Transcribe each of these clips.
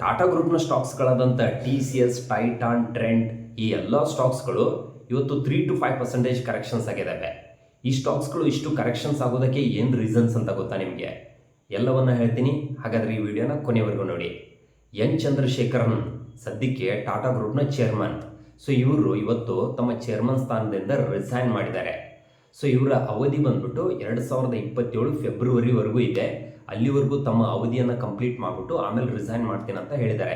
ಟಾಟಾ ಗ್ರೂಪ್ನ ಸ್ಟಾಕ್ಸ್ಗಳಾದಂಥ TCS, Titan, trend ಈ ಎಲ್ಲ ಸ್ಟಾಕ್ಸ್ಗಳು ಇವತ್ತು 3-5% ಕರೆಕ್ಷನ್ಸ್ ಆಗಿದ್ದಾವೆ. ಈ ಸ್ಟಾಕ್ಸ್ಗಳು ಇಷ್ಟು ಕರೆಕ್ಷನ್ಸ್ ಆಗೋದಕ್ಕೆ ಏನು ರೀಸನ್ಸ್ ಅಂತ ಗೊತ್ತಾ ನಿಮಗೆ? ಎಲ್ಲವನ್ನ ಹೇಳ್ತೀನಿ. ಹಾಗಾದರೆ ಈ ವಿಡಿಯೋನ ಕೊನೆವರೆಗೂ ನೋಡಿ. ಎನ್ ಚಂದ್ರಶೇಖರನ್ ಸದ್ಯಕ್ಕೆ ಟಾಟಾ ಗ್ರೂಪ್ನ ಚೇರ್ಮನ್. ಸೊ ಇವರು ಇವತ್ತು ತಮ್ಮ ಚೇರ್ಮನ್ ಸ್ಥಾನದಿಂದ ರಿಸೈನ್ ಮಾಡಿದ್ದಾರೆ. ಸೊ ಇವರ ಅವಧಿ ಬಂದ್ಬಿಟ್ಟು 2027 ಫೆಬ್ರವರಿವರೆಗೂ ಇದೆ. ಅಲ್ಲಿವರೆಗೂ ತಮ್ಮ ಅವಧಿಯನ್ನು ಕಂಪ್ಲೀಟ್ ಮಾಡಿಬಿಟ್ಟು ಆಮೇಲೆ ರಿಸೈನ್ ಮಾಡ್ತೀನಿ ಅಂತ ಹೇಳಿದ್ದಾರೆ.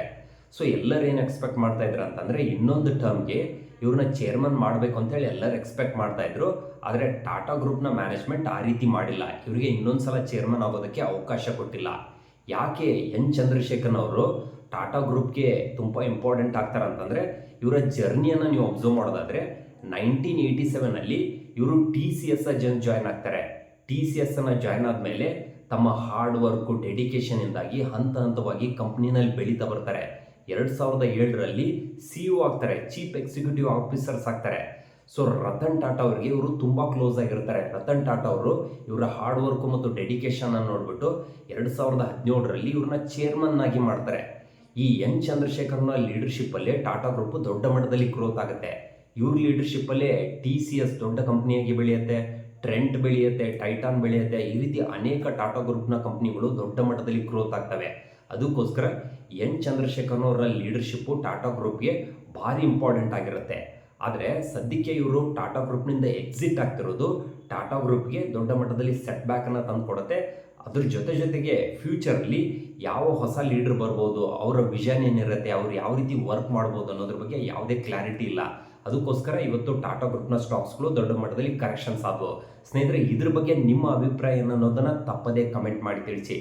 ಸೊ ಎಲ್ಲರೂ ಏನು ಎಕ್ಸ್ಪೆಕ್ಟ್ ಮಾಡ್ತಾ ಇದ್ರು ಅಂತಂದರೆ ಇನ್ನೊಂದು ಟರ್ಮ್ಗೆ ಇವ್ರನ್ನ ಚೇರ್ಮನ್ ಮಾಡಬೇಕು ಅಂತೇಳಿ ಎಲ್ಲರೂ ಎಕ್ಸ್ಪೆಕ್ಟ್ ಮಾಡ್ತಾ ಇದ್ರು. ಆದರೆ ಟಾಟಾ ಗ್ರೂಪ್ನ ಮ್ಯಾನೇಜ್ಮೆಂಟ್ ಆ ರೀತಿ ಮಾಡಿಲ್ಲ. ಇವರಿಗೆ ಇನ್ನೊಂದು ಸಲ ಚೇರ್ಮನ್ ಆಗೋದಕ್ಕೆ ಅವಕಾಶ ಕೊಟ್ಟಿಲ್ಲ. ಯಾಕೆ ಎನ್ ಚಂದ್ರಶೇಖರನ್ ಅವರು ಟಾಟಾ ಗ್ರೂಪ್ಗೆ ತುಂಬ ಇಂಪಾರ್ಟೆಂಟ್ ಆಗ್ತಾರೆ ಅಂತಂದರೆ ಇವರ ಜರ್ನಿಯನ್ನು ನೀವು ಅಬ್ಸರ್ವ್ ಮಾಡೋದಾದರೆ 1987 ಇವರು TCS ಜಾಯ್ನ್ ಆಗ್ತಾರೆ. TCS ಜಾಯ್ನ್ ಆದಮೇಲೆ ತಮ್ಮ ಹಾರ್ಡ್ ವರ್ಕು ಡೆಡಿಕೇಶನಿಂದಾಗಿ ಹಂತ ಹಂತವಾಗಿ ಕಂಪ್ನಿನಲ್ಲಿ ಬೆಳೀತಾ ಬರ್ತಾರೆ. 2007 CEO ಆಗ್ತಾರೆ, ಚೀಫ್ ಎಕ್ಸಿಕ್ಯೂಟಿವ್ ಆಫೀಸರ್ಸ್ ಆಗ್ತಾರೆ. ಸೊ ರತನ್ ಟಾಟಾ ಅವರಿಗೆ ಇವರು ತುಂಬ ಕ್ಲೋಸ್ ಆಗಿರ್ತಾರೆ. ರತನ್ ಟಾಟಾ ಅವರು ಇವರ ಹಾರ್ಡ್ ವರ್ಕು ಮತ್ತು ಡೆಡಿಕೇಶನ್ ನೋಡಿಬಿಟ್ಟು 2017 ಇವ್ರನ್ನ ಚೇರ್ಮನ್ ಆಗಿ ಮಾಡ್ತಾರೆ. ಈ ಎನ್ ಚಂದ್ರಶೇಖರ್ನ ಲೀಡರ್ಶಿಪ್ಪಲ್ಲೇ ಟಾಟಾ ಗ್ರೂಪ್ ದೊಡ್ಡ ಮಟ್ಟದಲ್ಲಿ ಗ್ರೋತ್ ಆಗುತ್ತೆ. ಇವ್ರ ಲೀಡರ್ಶಿಪ್ಪಲ್ಲೇ TCS ದೊಡ್ಡ ಕಂಪ್ನಿಯಾಗಿ ಬೆಳೆಯುತ್ತೆ, ಟ್ರೆಂಟ್ ಬೆಳೆಯುತ್ತೆ, ಟೈಟಾನ್ ಬೆಳೆಯುತ್ತೆ. ಈ ರೀತಿ ಅನೇಕ ಟಾಟಾ ಗ್ರೂಪ್ನ ಕಂಪ್ನಿಗಳು ದೊಡ್ಡ ಮಟ್ಟದಲ್ಲಿ ಗ್ರೋತ್ ಆಗ್ತವೆ. ಅದಕ್ಕೋಸ್ಕರ ಎನ್ ಚಂದ್ರಶೇಖರ್ ಅವರ ಲೀಡರ್ಶಿಪ್ಪು ಟಾಟಾ ಗ್ರೂಪ್ಗೆ ಭಾರಿ ಇಂಪಾರ್ಟೆಂಟ್ ಆಗಿರುತ್ತೆ. ಆದರೆ ಸದ್ಯಕ್ಕೆ ಇವರು ಟಾಟಾ ಗ್ರೂಪ್ನಿಂದ ಎಕ್ಸಿಟ್ ಆಗ್ತಿರೋದು ಟಾಟಾ ಗ್ರೂಪ್ಗೆ ದೊಡ್ಡ ಮಟ್ಟದಲ್ಲಿ ಸೆಟ್ ಬ್ಯಾಕನ್ನು ತಂದು ಕೊಡುತ್ತೆ. ಅದ್ರ ಜೊತೆಗೆ ಫ್ಯೂಚರಲ್ಲಿ ಯಾವ ಹೊಸ ಲೀಡರ್ ಬರ್ಬೋದು, ಅವರ ವಿಷನ್ ಏನಿರುತ್ತೆ, ಅವ್ರು ಯಾವ ರೀತಿ ವರ್ಕ್ ಮಾಡ್ಬೋದು ಅನ್ನೋದ್ರ ಬಗ್ಗೆ ಯಾವುದೇ ಕ್ಲಾರಿಟಿ ಇಲ್ಲ. ಅದಕ್ಕೋಸ್ಕರ ಇವತ್ತು ಟಾಟಾ ಗ್ರೂಪ್ನ ಸ್ಟಾಕ್ಸ್ಗಳು ದೊಡ್ಡ ಮಟ್ಟದಲ್ಲಿ ಕರೆಕ್ಷನ್ಸ್ ಆದವು. ಸ್ನೇಹಿತರೆ, ಇದ್ರ ಬಗ್ಗೆ ನಿಮ್ಮ ಅಭಿಪ್ರಾಯ ಏನು ಅನ್ನೋದನ್ನು ತಪ್ಪದೇ ಕಮೆಂಟ್ ಮಾಡಿ ತಿಳಿಸಿ.